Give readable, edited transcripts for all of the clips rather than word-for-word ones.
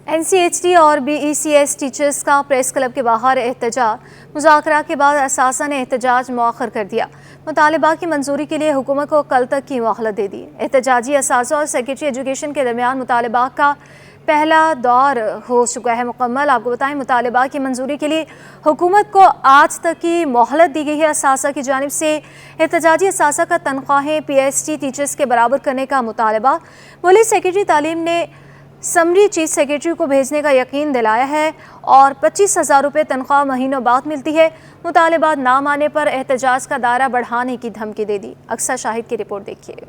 NCHT اور BECS teachers کا press club کے باہر احتجاج، مذاکرات کے بعد اساتذہ نے احتجاج مؤخر کر دیا۔ مطالبہ کی منظوری کے لیے حکومت کو کل تک کی مہلت دے دی۔ احتجاجی اساتذہ اور سیکرٹری ایجوکیشن کے درمیان مطالبات کا پہلا دور ہو چکا ہے مکمل۔ آپ کو بتائیں، مطالبات کی منظوری کے لیے حکومت کو آج تک کی مہلت دی گئی ہے۔ اساتذہ کی جانب سے احتجاجی اساتذہ کا تنخواہیں PST ٹیچرز کے برابر کرنے کا مطالبہ، ولی سیکرٹری تعلیم نے سمری چیف سیکرٹری کو بھیجنے کا یقین دلایا ہے اور 25,000 روپے تنخواہ مہینوں بعد ملتی ہے۔ مطالبات نہ ماننے پر احتجاج کا دائرہ بڑھانے کی دھمکی دے دی۔ اکثر شاہد کی رپورٹ دیکھیے۔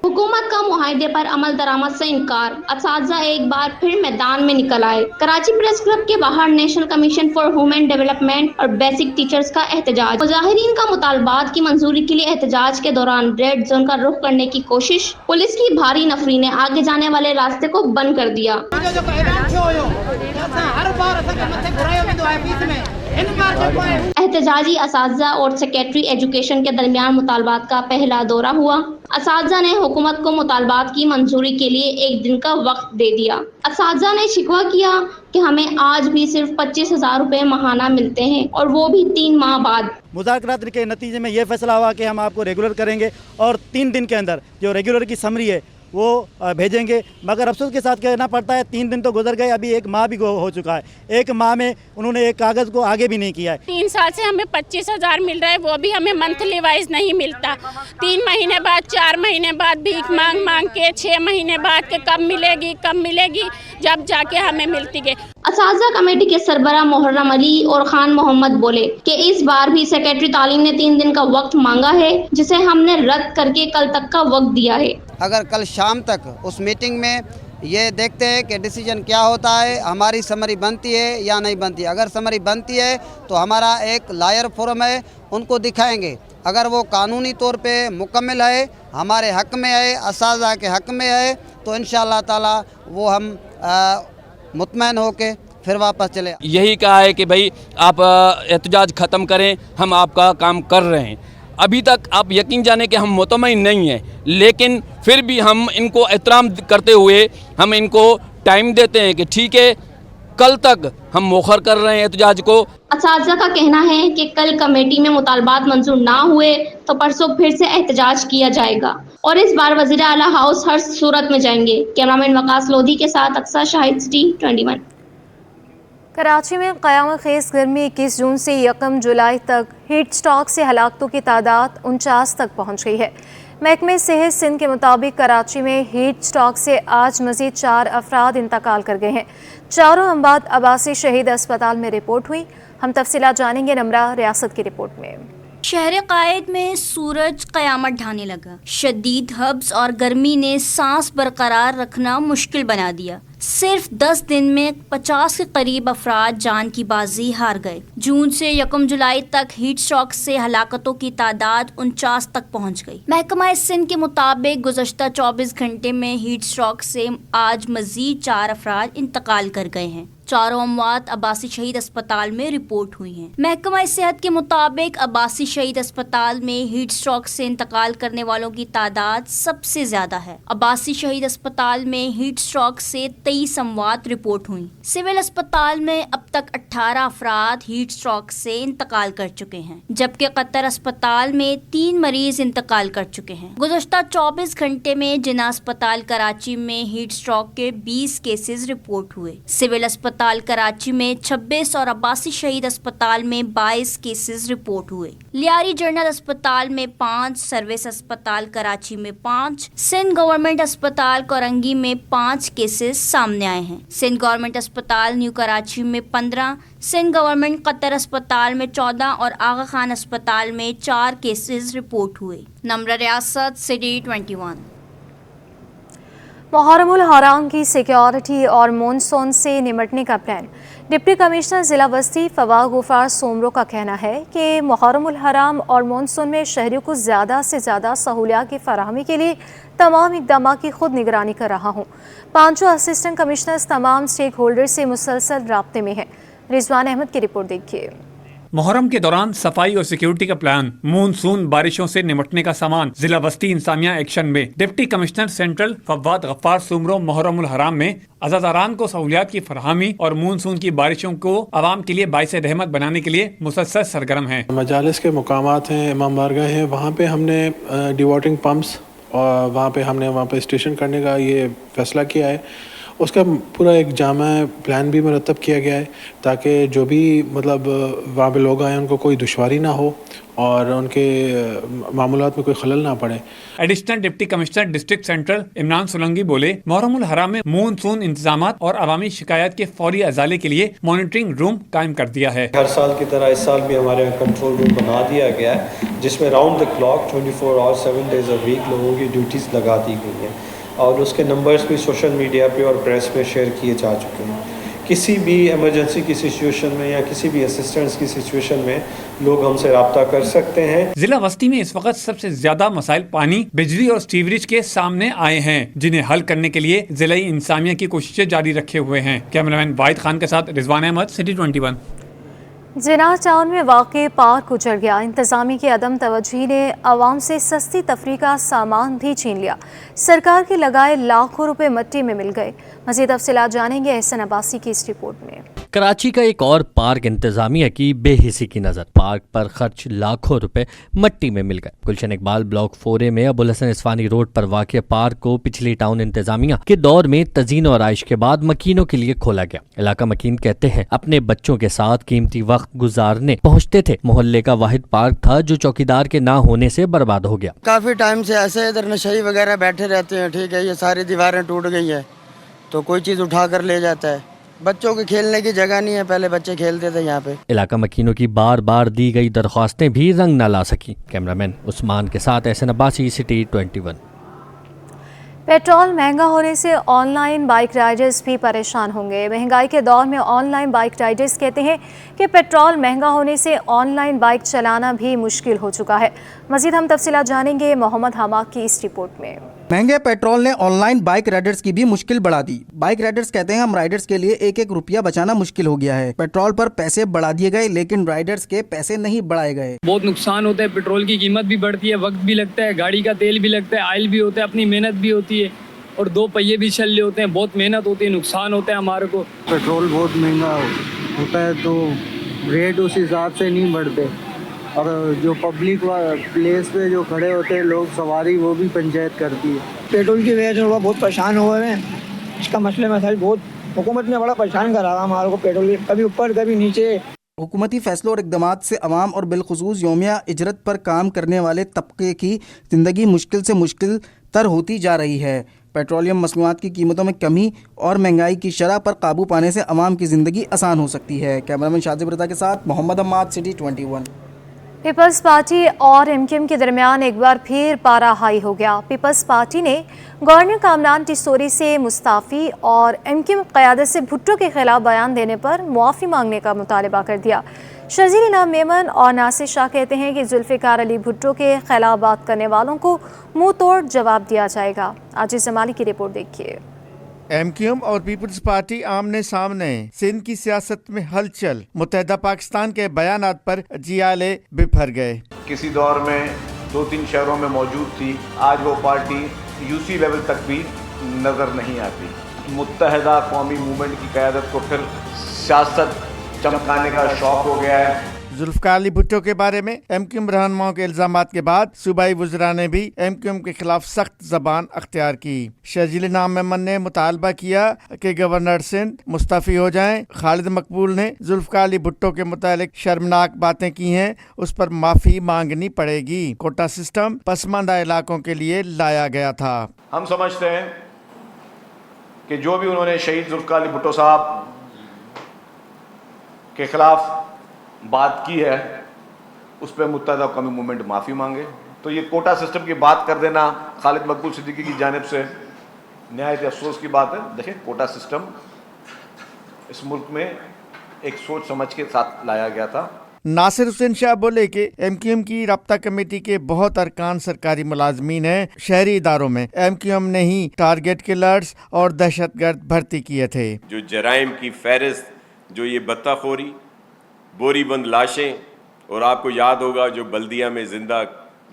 حکومت کا معاہدے پر عمل درآمد سے انکار، اساتذہ ایک بار پھر میدان میں نکل آئے۔ کراچی پریس کلب کے باہر national commission for human development اور بیسک ٹیچرز کا احتجاج۔ مظاہرین کا مطالبات کی منظوری کے لیے احتجاج کے دوران ریڈ زون کا رخ کرنے کی کوشش، پولیس کی بھاری نفری نے آگے جانے والے راستے کو بند کر دیا۔ احتجاجی اساتذہ اور سیکرٹری ایجوکیشن کے درمیان مطالبات کا پہلا دورہ ہوا۔ اساتذہ نے حکومت کو مطالبات کی منظوری کے لیے ایک دن کا وقت دے دیا۔ اساتذہ نے شکوہ کیا کہ ہمیں آج بھی صرف 25,000 روپے ماہانہ ملتے ہیں اور وہ بھی 3 ماہ بعد۔ مذاکرات کے نتیجے میں یہ فیصلہ ہوا کہ ہم آپ کو ریگولر کریں گے اور 3 دن کے اندر جو ریگولر کی سمری ہے وہ بھیجیں گے، مگر افسوس کے ساتھ کہنا پڑتا ہے 3 دن تو گزر گئے، ابھی 1 ماہ بھی ہو چکا ہے۔ 1 ماہ میں انہوں نے ایک کاغذ کو آگے بھی نہیں کیا ہے۔ 3 سال سے ہمیں 25,000 مل رہا ہے، وہ بھی ہمیں منتھلی وائز نہیں ملتا۔ 3 مہینے بعد، 4 مہینے بعد بھیک مانگ مانگ کے 6 مہینے بعد کہ کب ملے گی جب جا کے ہمیں ملتی ہے۔ اساتذہ کمیٹی کے سربراہ محرم علی اور خان محمد بولے کہ اس بار بھی سیکرٹری تعلیم نے 3 دن کا وقت مانگا ہے، جسے ہم نے رد کر کے کل تک کا وقت دیا ہے۔ اگر کل شام تک اس میٹنگ میں یہ دیکھتے ہیں کہ ڈیسیجن کیا ہوتا ہے، ہماری سمری بنتی ہے یا نہیں بنتی ہے۔ اگر سمری بنتی ہے تو ہمارا ایک لائر فورم ہے، ان کو دکھائیں گے۔ اگر وہ قانونی طور پہ مکمل ہے، ہمارے حق میں ہے، اساتذہ کے حق میں ہے، تو انشاءاللہ تعالی وہ ہم مطمئن ہو کے پھر واپس چلے۔ یہی کہا ہے کہ بھائی آپ احتجاج ختم کریں، ہم آپ کا کام کر رہے ہیں۔ ابھی تک آپ یقین جانیں کہ ہم مطمئن نہیں ہیں، لیکن پھر بھی ہم ان کو احترام کرتے ہوئے ہم ان کو ٹائم دیتے ہیں کہ ٹھیک ہے، کل تک ہم مؤخر کر رہے ہیں احتجاج کو۔ اساتذہ کا کہنا ہے کہ کل کمیٹی میں مطالبات منظور نہ ہوئے تو پرسوں پھر سے احتجاج کیا جائے گا اور اس بار وزیر اعلیٰ ہاؤس ہر صورت میں جائیں گے۔ کیمرامین وقاص لودھی کے ساتھ اکثر شاہد، سٹی 21۔ کراچی میں قیامت خیز گرمی 21 جون سے 1 جولائی تک ہیٹ سٹروک سے ہلاکتوں کی تعداد 49 تک پہنچ گئی ہے۔ محکمہ صحت سندھ کے مطابق کراچی میں ہیٹ سٹروک سے آج مزید 4 افراد انتقال کر گئے ہیں۔ چاروں اموات عباسی شہید اسپتال میں رپورٹ ہوئی۔ ہم تفصیلات جانیں گے نمرہ ریاست کی رپورٹ میں۔ شہر قائد میں سورج قیامت ڈھانے لگا۔ شدید ہبس اور گرمی نے سانس برقرار رکھنا مشکل بنا دیا۔ صرف 10 دن میں 50 کے قریب افراد جان کی بازی ہار گئے۔ جون سے 1 جولائی تک ہیٹ سٹروک سے ہلاکتوں کی تعداد 49 تک پہنچ گئی۔ محکمہ سندھ کے مطابق گزشتہ 24 گھنٹے میں ہیٹ سٹروک سے آج مزید 4 افراد انتقال کر گئے ہیں۔ چاروں اموات عباسی شہید اسپتال میں رپورٹ ہوئی ہیں۔ محکمہ صحت کے مطابق عباسی شہید اسپتال میں ہیٹ سٹروک سے انتقال کرنے والوں کی تعداد سب سے زیادہ ہے۔ عباسی شہید اسپتال میں ہیٹ سٹروک سے 23 اموات رپورٹ ہوئیں۔ سول اسپتال میں اب تک 18 افراد ہیٹ سٹروک سے انتقال کر چکے ہیں، جبکہ قطر اسپتال میں 3 مریض انتقال کر چکے ہیں۔ گزشتہ 24 گھنٹے میں جناح اسپتال کراچی میں ہیٹ سٹروک کے 20 کیسز رپورٹ ہوئے۔ سول اسپتال کراچی میں 26 اور عباسی شہید اسپتال میں 22 کیسز رپورٹ ہوئے۔ لیاری جنرل اسپتال میں 5، سروس اسپتال کراچی میں 5، سندھ گورنمنٹ اسپتال کورنگی میں 5 کیسز سامنے آئے ہیں۔ سندھ گورنمنٹ اسپتال نیو کراچی میں 15، سندھ گورنمنٹ قطر اسپتال میں 14 اور آغا خان اسپتال میں 4 کیسز رپورٹ ہوئے۔ نمرہ ریاست، سٹی 21۔ محرم الحرام کی سیکیورٹی اور مونسون سے نمٹنے کا پلان۔ ڈپٹی کمشنر ضلع وسطی فواز غفار سومرو کا کہنا ہے کہ محرم الحرام اور مونسون میں شہریوں کو زیادہ سے زیادہ سہولیات کی فراہمی کے لیے تمام اقدامات کی خود نگرانی کر رہا ہوں۔ 5 اسسٹنٹ کمشنرز تمام اسٹیک ہولڈر سے مسلسل رابطے میں ہیں۔ رضوان احمد کی رپورٹ دیکھیے۔ मुहर्रम के दौरान सफाई और सिक्योरिटी का प्लान, मानसून बारिशों से निपटने का सामान। जिला वस्ती इंतजामिया एक्शन में। Deputy commissioner central Fawad Ghaffar Soomro मुहर्रमुल हराम में अज़ादारान को सहूलियात की फरहमी और मानसून की बारिशों को आवाम के लिए बाइस रहमत बनाने के लिए मुसलसल सरगर्म हैं। मजालिस के मुकामात हैं, इमाम बारगाह हैं, वहाँ पे हमने डिवाटरिंग पम्प्स और वहाँ पे स्टेशन करने का ये फैसला किया है। उसका पूरा एक जामा प्लान भी मुरतब किया गया है ताकि जो भी मतलब वहाँ पे लोग आए उनको कोई दुश्वारी ना हो और उनके मामूलात में कोई खलल ना पड़े। Additional deputy commissioner district central Imran Solanki बोले, मुहर्रमुल हराम में मानसून इंतजामात और अवामी शिकायत के फौरी अजाले के लिए मॉनिटरिंग रूम कायम कर दिया है। हर साल की तरह इस साल भी हमारे यहाँ कंट्रोल रूम बना दिया गया है जिसमें round the clock 24 hours 7 days a week लोगों की ड्यूटीज़ लगा दी गई हैं और उसके नंबर्स भी सोशल मीडिया पे और प्रेस में शेयर किए जा चुके हैं। किसी भी इमरजेंसी की सिचुएशन में या किसी भी असिस्टेंस की सिचुएशन में लोग हमसे रब्ता कर सकते हैं। जिला वस्ती में इस वक्त सबसे ज्यादा मसाइल पानी, बिजली और सीवरेज के सामने आए हैं, जिन्हें हल करने के लिए जिला इंतजामिया की कोशिशें जारी रखे हुए हैं। कैमरामैन वाहिद खान के साथ रिजवान अहमद, सिटी 21। जिनाह टाउन में वाक़ पार्क उजड़ गया। इंतज़ामी की अदम तवज्जोही ने आवाम से सस्ती तफरीह का सामान भी छीन लिया। सरकार के लगाए लाखों रुपए मिट्टी में मिल गए। मज़ीद तफसीलात जानेंगे एहसन अब्बासी की इस रिपोर्ट में। कराची का एक और पार्क इंतजामिया की बेहिसी की नज़र। पार्क पर खर्च लाखों रुपए मट्टी में मिल गए। गुलशन इकबाल ब्लॉक 4A में अबुल हसन इस्फानी रोड पर वाक़ पार्क को पिछली टाउन इंतजामिया के दौर में तज़ीन और आइश के बाद मकीनों के लिए खोला गया। इलाका मकीन कहते हैं अपने बच्चों के साथ कीमती वक्त गुजारने पहुँचते थे। मोहल्ले का वाहिद पार्क था जो चौकीदार के ना होने से बर्बाद हो गया। काफ़ी टाइम से ऐसे इधर नशई वगैरह बैठे रहते हैं, ठीक है, ये सारी दीवारें टूट गई है तो कोई चीज़ उठा कर ले जाता है। बच्चों के खेलने की जगह नहीं है, पहले बच्चे खेलते थे यहाँ पे। इलाका मकीनों की बार बार दी गई दरख्वास्तें भी रंग न ला सकी। कैमरामैन उस्मान के साथ एहसन अब्बासी, सिटी 21। पेट्रोल महंगा होने से ऑनलाइन बाइक राइडर्स भी परेशान होंगे। महंगाई के दौर में ऑनलाइन बाइक राइडर्स कहते हैं कि पेट्रोल महंगा होने से ऑनलाइन बाइक चलाना भी मुश्किल हो चुका है। मज़ीद हम तफसीलात जानेंगे मोहम्मद हमाक की इस रिपोर्ट में। महंगे पेट्रोल ने ऑनलाइन बाइक राइडर्स की भी मुश्किल बढ़ा दी। बाइक राइडर्स कहते हैं हम राइडर्स के लिए एक एक रुपया बचाना मुश्किल हो गया है। पेट्रोल पर पैसे बढ़ा दिए गए लेकिन राइडर्स के पैसे नहीं बढ़ाए गए। बहुत नुकसान होता है, पेट्रोल की कीमत भी बढ़ती है, वक्त भी लगता है, गाड़ी का तेल भी लगता है, ऑयल भी होता है, अपनी मेहनत भी होती है और 2 पहिए भी चल रहे होते हैं, बहुत मेहनत होती है, नुकसान होता है हमारे को। पेट्रोल बहुत महंगा होता है तो रेट उस हिसाब से नहीं बढ़ते और जो पब्लिक प्लेस पे जो खड़े होते हैं लोग, सवारी, वो भी पंचायत करती है। पेट्रोल की वजह से लोग बहुत परेशान हुए हैं। इसका मसले मसाइल बहुत हुकूमत ने बड़ा परेशान करा रहा हमारे को, पेट्रोल कभी ऊपर कभी नीचे। हुकूमती फैसलों और इक़दामात से अवाम और बिलखुसूस यौमिया इजरत पर काम करने वाले तबके की ज़िंदगी मुश्किल से मुश्किल तर होती जा रही है। पेट्रोलियम मसनूआत की कीमतों में कमी और महंगाई की शरह पर काबू पाने से अवाम की ज़िंदगी आसान हो सकती है। कैमरामैन शाजिब रज़ा के साथ मोहम्मद अम्माद, सिटी 21। पीपल्स पार्टी और MQM के दरमियान एक बार फिर पारा हाई हो गया। पीपल्स पार्टी ने गवर्नर कामरान टिसोरी से मुस्ताफ़ी और MQM क़यादत से भुट्टो के खिलाफ बयान देने पर मुआफ़ी मांगने का मुतालबा कर दिया। शजील इनाम मेमन और नासिर शाह कहते हैं कि जुल्फ़िकार अली भुट्टो के खिलाफ बात करने वालों को मुँह तोड़ जवाब दिया जाएगा। आजिज़ जमाली की रिपोर्ट देखिए। MQM और पीपल्स पार्टी आमने सामने। सिंध की सियासत में हलचल। मुत्तहिदा पाकिस्तान के बयानात पर जियाले बिफर गए। किसी दौर में 2-3 शहरों में मौजूद थी, आज वो पार्टी UC लेवल तक भी नज़र नहीं आती। मुत्तहिदा कौमी मूवमेंट की क़यादत को फिर सियासत चमकाने का शौक हो गया है। जुल्फ़िकार अली भुट्टो के बारे में MQM रहनुमाओं के इल्ज़ामात के बाद सूबाई वज़रा ने भी MQM के खिलाफ सख्त ज़बान अख्तियार की। शजील इनाम मेमन ने मुतालबा किया कि गवर्नर सिंध मुस्तफ़ी हो जाएं। खालिद मकबूल ने जुल्फ़िकार अली भुट्टो के मुतालिक शर्मनाक बातें की हैं, उस पर माफ़ी मांगनी पड़ेगी। कोटा सिस्टम पसमानदा इलाकों के लिए लाया गया था। हम समझते हैं कि जो भी उन्होंने शहीद जुल्फ़िकार अली भुट्टो साहब के खिलाफ बात की है उस पर मुत्तहिदा कौमी मूवमेंट माफ़ी मांगे। तो ये कोटा सिस्टम की बात कर देना खालिद मकबूल सिद्दीकी की जानिब से नहायत अफसोस की बात है। देखें, कोटा सिस्टम इस मुल्क में एक सोच समझ के साथ लाया गया था। नासिर हुसैन शाह बोले कि MQM की राब्ता कमेटी के बहुत अरकान सरकारी मुलाजमीन हैं। शहरी इदारों में MQM ने ही टारगेट किलर्स और दहशतगर्द भर्ती किए थे। जो जराइम की फहरिस्त, जो ये बत्ताखोरी, बोरी बंद लाशें, और आपको याद होगा जो बल्दिया में जिंदा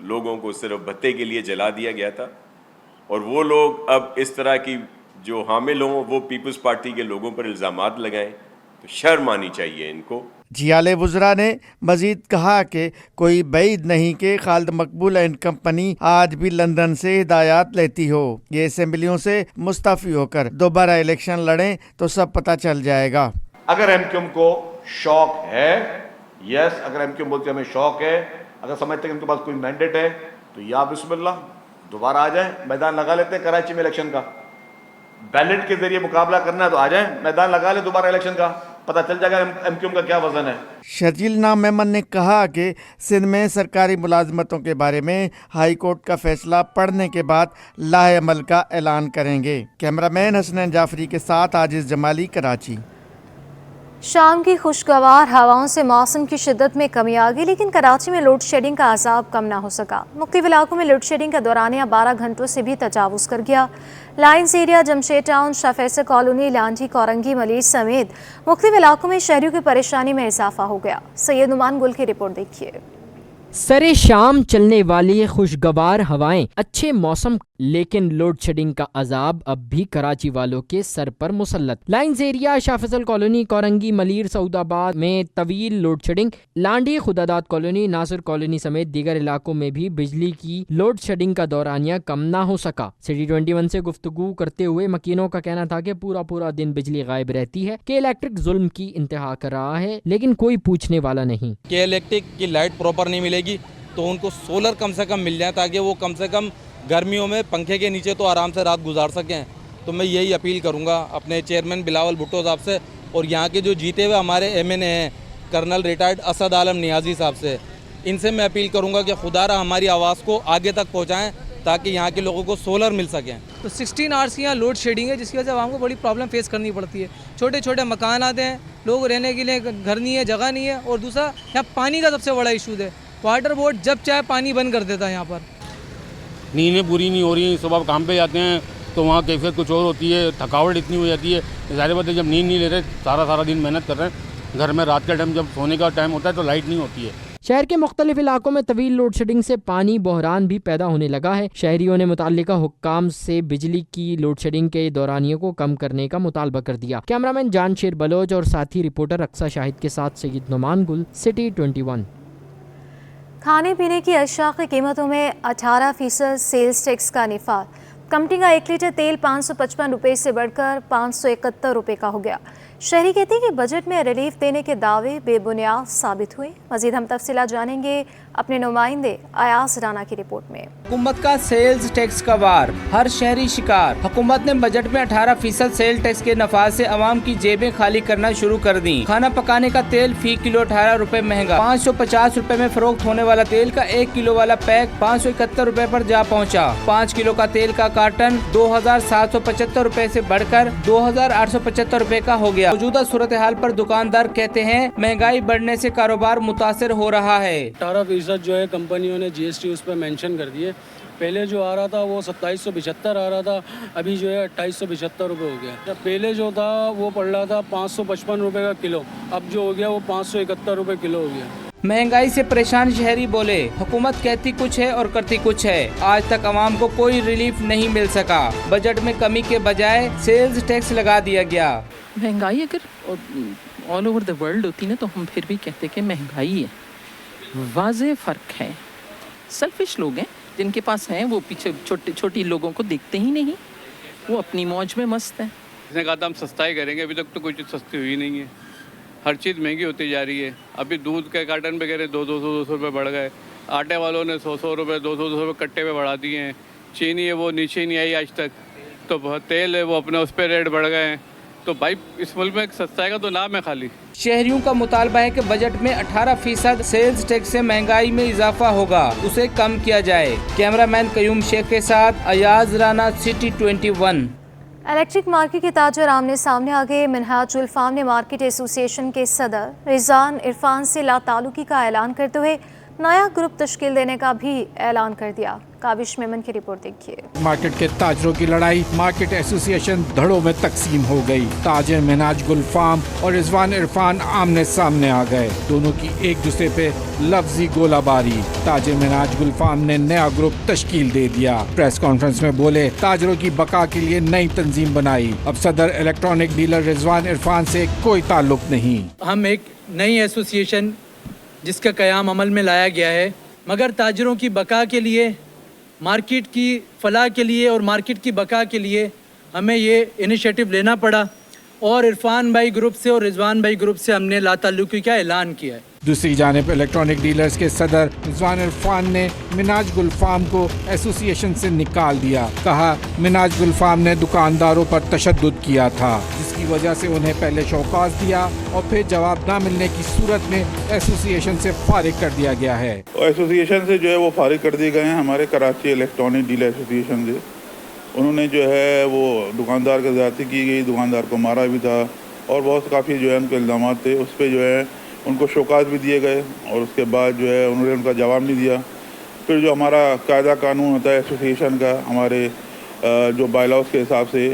लोगों को सिर्फ भत्ते के लिए जला दिया गया था, और वो लोग अब इस तरह की जो हामिल हों वो पीपल्स पार्टी के लोगों पर इल्ज़ामात लगाएं, तो शर्म आनी चाहिए इनको। जियाले वुज़रा ने मजीद कहा कि कोई बैद नहीं कि खालिद मकबूल एंड कंपनी आज भी लंदन से हिदायत लेती हो। ये असेंबलियों से मुस्तफ़ी होकर दोबारा इलेक्शन लड़ें तो सब पता चल जाएगा। अगर एमक्यूएम को शौक है, यस, अगर एमक्यूएम बोलते हमें शौक है, अगर समझते हैं कि उनके पास कोई मैंडेट है, तो या बिस्मिल्लाह दोबारा आ जाएं, मैदान लगा लेते हैं कराची में इलेक्शन का। बैलेट के जरिए मुकाबला करना है तो आ जाएं, मैदान लगा ले दोबारा इलेक्शन का, पता चल जाएगा एमक्यूएम का क्या वजन है। शर्जील नाम मेमन ने कहा कि सिंध में सरकारी मुलाजमतों के बारे में हाई कोर्ट का फैसला पढ़ने के बाद लाहे अमल का ऐलान करेंगे। कैमरामैन हसनैन जाफरी के साथ आजिज जमाली, कराची। शाम की खुशगवार हवाओं से मौसम की शिद्दत में कमी आ गई, लेकिन कराची में लोड शेडिंग का अजाब कम ना हो सका। मुख्तलिफ इलाकों में लोड शेडिंग का दौरानिया 12 घंटों से भी तजावुज़ कर गया। Lines area, Jamshed town, Shah Faisal colony, Lanji, Korangi, Malir समेत मुख्तलिफ इलाकों में शहरियों की परेशानी में इजाफा हो गया। सैयद नुमान गुल की रिपोर्ट देखिए। सरे शाम चलने वाली खुशगवार हवाएं, अच्छे मौसम, लेकिन लोड शेडिंग का अजाब अब भी कराची वालों के सर पर मुसल्लत। Lines area, Shah Faisal colony, Korangi, Malir, Saudabad में तवील load shedding. Landhi, Khudadad colony, Nasir colony समेत दीगर इलाकों में भी बिजली की लोड शेडिंग का दौरानिया कम ना हो सका। सिटी 21 से गुफ्तगू करते हुए मकीनों का कहना था कि पूरा दिन बिजली गायब रहती है, कि इलेक्ट्रिक जुल्म की इंतहा कर रहा है, लेकिन कोई पूछने वाला नहीं। कि इलेक्ट्रिक की लाइट प्रॉपर नहीं मिलेगी तो उनको सोलर कम से कम मिल जाए, ताकि वो कम से कम गर्मियों में पंखे के नीचे तो आराम से रात गुजार सकें। तो मैं यही अपील करूंगा अपने चेयरमैन बिलावल भुट्टो साहब से, और यहाँ के जो जीते हुए हमारे MNA हैं कर्नल रिटायर्ड असद आलम नियाजी साहब से, इनसे मैं अपील करूंगा कि खुदारा हमारी आवाज़ को आगे तक पहुँचाएँ ताकि यहाँ के लोगों को सोलर मिल सकें। तो 16 आवर्स की यहाँ लोड शेडिंग है, जिसकी वजह से हमको बड़ी प्रॉब्लम फेस करनी पड़ती है। छोटे छोटे मकान आते हैं, लोग रहने के लिए घर नहीं है, जगह नहीं है, और दूसरा यहाँ पानी का सबसे बड़ा इशू है। वाटर बोर्ड जब चाहे पानी बंद कर देता है। यहाँ पर नींदें पूरी नहीं हो रही, सुबह काम पे जाते हैं तो वहाँ कैफियत कुछ और होती है, थकावट इतनी हो जाती है। ज़ाहिर बात है जब नींद नहीं ले रहे, सारा दिन मेहनत कर रहे हैं, घर में रात के टाइम जब सोने का टाइम होता है तो लाइट नहीं होती है। शहर के मुख्तलिफ इलाकों में तवील लोड शेडिंग से पानी बहरान भी पैदा होने लगा है। शहरियों ने मुताल्लिका हुक्काम से बिजली की लोड शेडिंग के दौरानियों को कम करने का मुतालबा कर दिया। कैमरामैन जानशेर बलोच और साथी रिपोर्टर अक्सा शाहिद के साथ सैयद नुमान गुल, सिटी 21। खाने पीने की अशिया की कीमतों में 18% सेल्स टैक्स का निफाद। कंपनी का 1 लीटर तेल 555 रुपये से बढ़कर 571 रुपये का हो गया। शहरी कहते हैं कि बजट में रिलीफ देने के दावे बेबुनियाद साबित हुए। मजीद हम तफसीलात जानेंगे अपने नुमाइंदे अयाज राना की रिपोर्ट में। हुकूमत का सेल्स टैक्स का वार, हर शहरी शिकार। हुकूमत ने बजट में 18% सेल टैक्स के नफाज से आवाम की जेबें खाली करना शुरू कर दी। खाना पकाने का तेल फी किलो 18 रुपए महंगा। 550 रुपए में फरोख्त होने वाला तेल का 1 किलो वाला पैक 571 रुपए पर जा पहुंचा। 5 किलो का तेल का कार्टन 2775 रुपए से बढ़कर 2875 रुपए का हो गया। मौजूदा सूरत हाल पर दुकानदार कहते हैं महंगाई बढ़ने से कारोबार मुतासिर हो रहा है। 18% जो है कंपनियों ने GST उस पर मेंशन कर दिए। पहले जो आ रहा था वो 2775 आ रहा था, अभी जो है 2875 रुपये हो गया। जब पहले जो था वो पड़ रहा था 555 रुपये का किलो, अब जो हो गया वो 571 रुपये किलो हो गया। महंगाई से परेशान शहरी बोले, हुकूमत कहती कुछ है और करती कुछ है। आज तक आवाम को कोई रिलीफ नहीं मिल सका। बजट में कमी के बजाय सेल्स टैक्स लगा दिया गया। महंगाई अगर ऑल ओवर द वर्ल्ड होती ना तो हम फिर भी कहते कि महंगाई है। वाज़े फ़र्क है। सेल्फिश लोग हैं जिनके पास हैं, वो पीछे छोटी लोगों को देखते ही नहीं, वो अपनी मौज में मस्त हैं। इसने कहा था हम सस्ताई करेंगे, अभी तक तो कोई चीज़ सस्ती हुई नहीं है। हर चीज़ महंगी होती जा रही है। अभी दूध के कार्टन पे कह रहे 200 रुपये बढ़ गए। आटे वालों ने 100 रुपये 200 रुपये कट्टे पे बढ़ा दिए हैं। चीनी है वो नीचे ही नहीं आई आज तक। तो तेल है वो अपने उस पर रेट बढ़ गए हैं। तो भाई इस मुल्क में सस्ताई का तो नाम है खाली। शहरियों का मुतालबा है कि बजट में 18% सेल्स टैक्स से महंगाई में इजाफा होगा, उसे कम किया जाए। कैमरामैन कयूम शेख के साथ Ayaz Rana, city 21। Electric market के ताजर आमने सामने आ गए। मिनहाजुल फार्म ने मार्केट एसोसिएशन के सदर रिजान इरफान से लातालुकी का ऐलान करते हुए नया ग्रुप तश्कील देने का भी ऐलान कर दिया। काबिश मेमन की रिपोर्ट देखिए। मार्केट के ताजरों की लड़ाई, मार्केट एसोसिएशन धड़ों में तकसीम हो गई। ताजिर मिनाज गुल फार्म और रिजवान इरफान आमने सामने आ गए। दोनों की एक दूसरे पे लफ्जी गोलाबारी। ताजिर मिनाज गुल फार्म ने नया ग्रुप तश्कील दे दिया। प्रेस कॉन्फ्रेंस में बोले, ताजरों की बका के लिए नई तंजीम बनाई। अब सदर इलेक्ट्रॉनिक डीलर रिजवान इरफान से कोई ताल्लुक नहीं। हम एक नई एसोसिएशन जिसका क़याम अमल में लाया गया है, मगर ताजरों की बका के लिए, मार्केट की फलाह के लिए और मार्केट की बका के लिए हमें ये इनिशिएटिव लेना पड़ा और इरफान भाई ग्रुप से और रिजवान भाई ग्रुप से हमने लाताल्लुकी का ऐलान किया है। दूसरी जानिब इलेक्ट्रॉनिक डीलर्स के सदर रिजवान इरफान ने मिनाज गुल फार्म को एसोसिएशन से निकाल दिया। कहा, मिनाज गुल फार्म ने दुकानदारों पर तशद्दुद किया था, जिसकी वजह से उन्हें पहले शौकास दिया और फिर जवाब न मिलने की सूरत में एसोसिएशन से फारिग कर दिया गया है। एसोसिएशन से जो है वो फारिग कर दिए गए हैं हमारे कराची इलेक्ट्रॉनिक डीलर एसोसिएशन से। उन्होंने जो है वो दुकानदार की ज़्यादती की गई, दुकानदार को मारा भी था और बहुत काफ़ी जो है उनके इल्ज़ाम थे। उस पर जो है उनको शौकात भी दिए गए और उसके बाद जो है उन्होंने उनका जवाब नहीं दिया। फिर जो हमारा कायदा कानून होता है एसोसिएशन का, हमारे जो बायलॉज के हिसाब से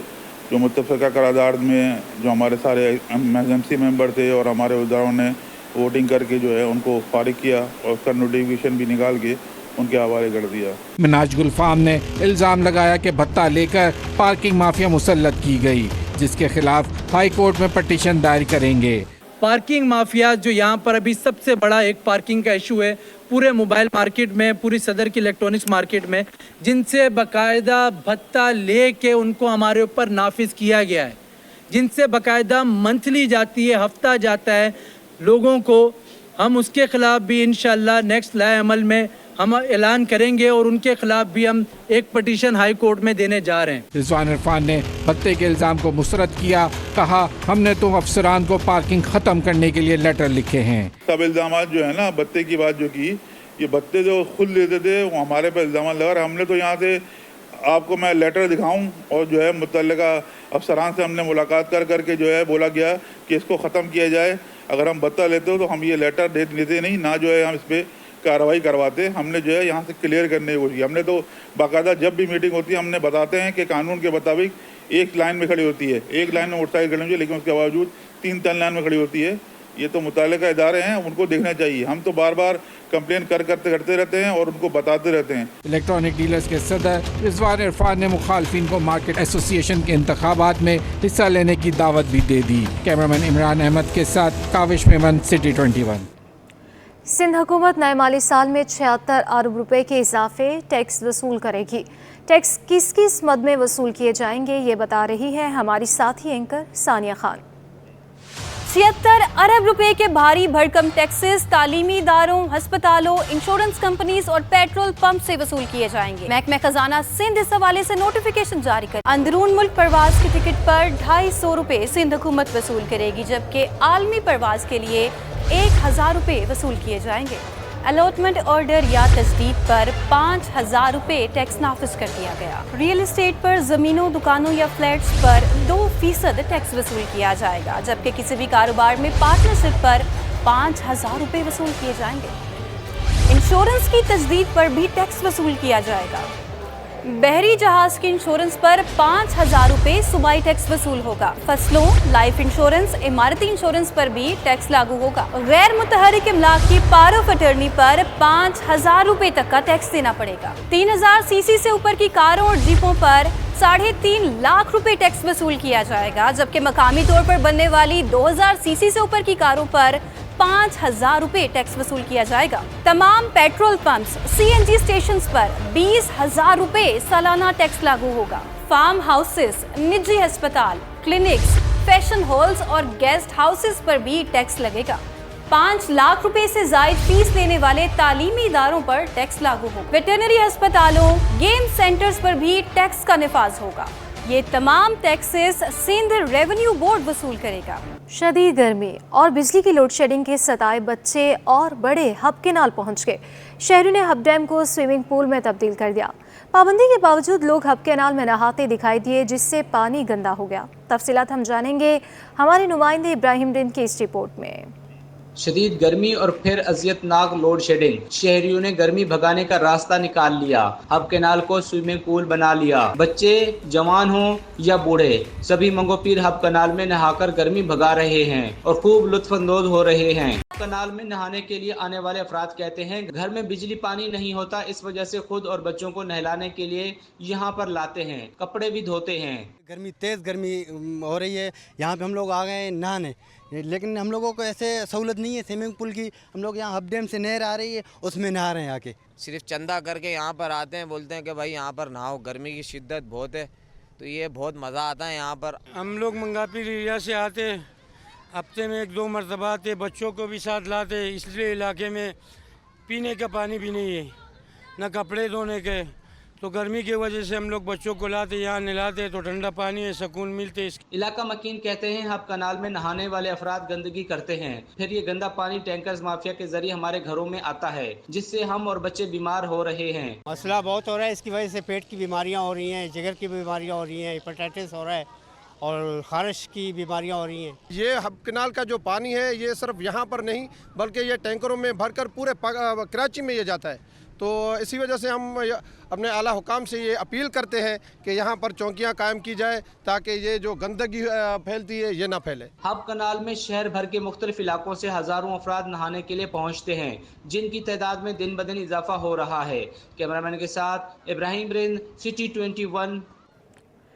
जो मुत्तफ़िक़ा करारदाद में जो हमारे सारे एमसी मेंबर थे और हमारे उदारों ने वोटिंग करके जो है उनको फारिग किया और उसका नोटिफिकेशन भी निकाल के उनके हवाले कर दिया। मिनाज गुल फार्म ने इल्ज़ाम लगाया कि भत्ता लेकर पार्किंग माफिया मुसल्लत की गई, जिसके खिलाफ हाई कोर्ट में पटिशन दायर करेंगे। पार्किंग माफिया जो यहाँ पर अभी सबसे बड़ा एक पार्किंग का इशू है पूरे मोबाइल मार्केट में, पूरी सदर की इलेक्ट्रॉनिक्स मार्केट में, जिनसे बाकायदा भत्ता ले के उनको हमारे ऊपर नाफिज किया गया है, जिनसे बाकायदा मंथली जाती है, हफ्ता जाता है लोगों को। हम उसके ख़िलाफ़ भी इंशाअल्लाह नेक्स्ट लाए अमल में हम ऐलान करेंगे और उनके खिलाफ भी हम एक पटिशन हाई कोर्ट में देने जा रहे हैं। रिजवान इरफान ने भत्ते के इल्ज़ाम को मुस्तरद किया। कहा, हमने तो अफसरान को पार्किंग ख़त्म करने के लिए लेटर लिखे हैं। सब इल्ज़ाम जो है ना, भत्ते की बात जो की, ये भत्ते जो खुद लेते थे वो हमारे पर इल्ज़ाम लगा रहे। हमने तो यहाँ से आपको मैं लेटर दिखाऊं और जो है मुतल्लिका अफसरान से हमने मुलाकात कर जो है बोला गया कि इसको ख़त्म किया जाए। अगर हम भत्ता लेते हो तो हम ये लेटर देते नहीं, ना जो है हम इस पर कार्रवाई करवाते। हमने जो है यहाँ से क्लियर करने की कोशिश की। हमने तो बाकायदा जब भी मीटिंग होती है हमने बताते हैं कि कानून के मुताबिक एक लाइन में खड़ी होती है, एक लाइन में मोटरसाइकिल खड़ी होती है, लेकिन उसके बावजूद 3 लाइन में खड़ी होती है। ये तो मुताल्लिका इदारे हैं, उनको देखना चाहिए। हम तो बार बार कंप्लेन करते रहते हैं और उनको बताते रहते हैं। इलेक्ट्रॉनिक डीलर्स के सदर रिजवान इरफान ने मुखालफिन को मार्केट एसोसिएशन के इंतखाबात में हिस्सा लेने की दावत भी दे दी। कैमरामैन इमरान अहमद के साथ काविश मेमन, सिटी 21। सिंध हुकूमत नए माली साल में 76 अरब रुपए के इजाफे टैक्स वसूल करेगी। टैक्स किस किस मद में वसूल किए जाएंगे, ये बता रही है हमारी साथी एंकर सानिया खान। 76 अरब रुपए के भारी भरकम टैक्सेस तालीमी इदारों, अस्पतालों, इंश्योरेंस कंपनीज और पेट्रोल पंप से वसूल किए जाएंगे। महकमा खजाना सिंध इस हवाले से नोटिफिकेशन जारी कर अंदरून मुल्क परवाज की टिकट पर 250 रुपए सिंध हुकूमत वसूल करेगी, जबकि आलमी परवाज के लिए 1000 रुपए वसूल किए जाएंगे। अलॉटमेंट ऑर्डर या तस्दीक पर 5000 रुपए टैक्स नाफिज कर दिया गया। रियल एस्टेट पर जमीनों, दुकानों या फ्लैट्स पर 2% टैक्स वसूल किया जाएगा, जबकि किसी भी कारोबार में पार्टनरशिप पर 5000 रुपए वसूल किए जाएंगे। इंश्योरेंस की तस्दीक पर भी टैक्स वसूल किया जाएगा। बहरी जहाज के इंश्योरेंस पर 5000 रुपए सूबाई टैक्स वसूल होगा। फसलों, लाइफ इंश्योरेंस, इमारती इंश्योरेंस पर भी टैक्स लागू होगा। गैर मुतहरिक इमलाक की पावर ऑफ अटर्नी पर 5000 रुपए तक का टैक्स देना पड़ेगा। 3000 सीसी से ऊपर की कारों और जीपों पर 3.5 लाख रुपए टैक्स वसूल किया जाएगा, जबकि मकामी तौर पर बनने वाली 2000 सीसी से ऊपर की कारों पर 5000 रुपए टैक्स वसूल किया जाएगा। तमाम पेट्रोल पंप्स, सीएनजी स्टेशंस पर 20000 रुपए सालाना टैक्स लागू होगा। फार्म हाउसेस, निजी अस्पताल, क्लिनिक्स, फैशन हॉल्स और गेस्ट हाउसेस पर भी टैक्स लगेगा। 5 लाख रुपए से जायद फीस लेने वाले तालीमी इदारों पर टैक्स लागू होगा। वेटरनरी अस्पतालों, गेम सेंटर्स पर भी टैक्स का निफाज होगा। ये तमाम टैक्सेस सिंध रेवेन्यू बोर्ड वसूल करेगा। शदीद गर्मी और बिजली की लोड शेडिंग के सताए बच्चे और बड़े हब केनाल पहुंच गए। शहरों ने हब डैम को स्विमिंग पूल में तब्दील कर दिया। पाबंदी के बावजूद लोग हब केनाल में नहाते दिखाई दिए, जिससे पानी गंदा हो गया। तफसीलात हम जानेंगे हमारे नुमाइंदे इब्राहिम दिन की इस रिपोर्ट में। शदीद गर्मी और फिर अजियतनाक लोड शेडिंग, शहरियों ने गर्मी भगाने का रास्ता निकाल लिया। हब कैनाल को स्विमिंग पूल बना लिया। बच्चे जवान हों या बूढ़े, सभी मंगोपीर हब कैनाल में नहाकर गर्मी भगा रहे हैं और खूब लुत्फानंदोज हो रहे हैं। कैनाल में नहाने के लिए आने वाले अफराद कहते हैं घर में बिजली पानी नहीं होता, इस वजह से खुद और बच्चों को नहलाने के लिए यहाँ पर लाते हैं, कपड़े भी धोते हैं। गर्मी तेज़ गर्मी हो रही है, यहाँ पे हम लोग आ गए नहाने, लेकिन हम लोगों को ऐसे सहूलत नहीं है स्विमिंग पूल की। हम लोग यहाँ हब डैम से नहर आ रही है, उसमें नहा रहे हैं आके। सिर्फ चंदा करके यहाँ पर आते हैं, बोलते हैं कि भाई यहाँ पर नहाओ, गर्मी की शिद्दत बहुत है, तो ये बहुत मज़ा आता है यहाँ पर। हम लोग मंगापीर एरिया से आते, हफ्ते में 1-2 मरतबा आते, बच्चों को भी साथ लाते, इसलिए इलाके में पीने का पानी भी नहीं है, न कपड़े धोने के, तो गर्मी की वजह से हम लोग बच्चों को लाते, यहाँ नहलाते तो ठंडा पानी है, सुकून मिलते। इलाका मकीन कहते हैं हब कैनाल में नहाने वाले अफराद गंदगी करते हैं, फिर ये गंदा पानी टैंकर्स माफिया के जरिए हमारे घरों में आता है, जिससे हम और बच्चे बीमार हो रहे हैं। मसला बहुत हो रहा है, इसकी वजह से पेट की बीमारियाँ हो रही हैं, जिगर की बीमारियाँ हो रही हैं, हेपेटाइटिस हो रहा है और खारिश की बीमारियां हो रही हैं। ये हब कैनाल का जो पानी है ये सिर्फ यहाँ पर नहीं बल्कि ये टैंकरों में भरकर पूरे कराची में ये जाता है, तो इसी वजह से हम अपने आला हुकाम से ये अपील करते हैं कि यहाँ पर चौकियाँ कायम की जाए ताकि ये जो गंदगी फैलती है ये ना फैले। हब कैनाल में शहर भर के मुख्तलिफ इलाकों से हजारों अफराद नहाने के लिए पहुँचते हैं, जिनकी तादाद में दिन ब दिन इजाफा हो रहा है। कैमरामैन के साथ इब्राहिम रिंद, सिटी 21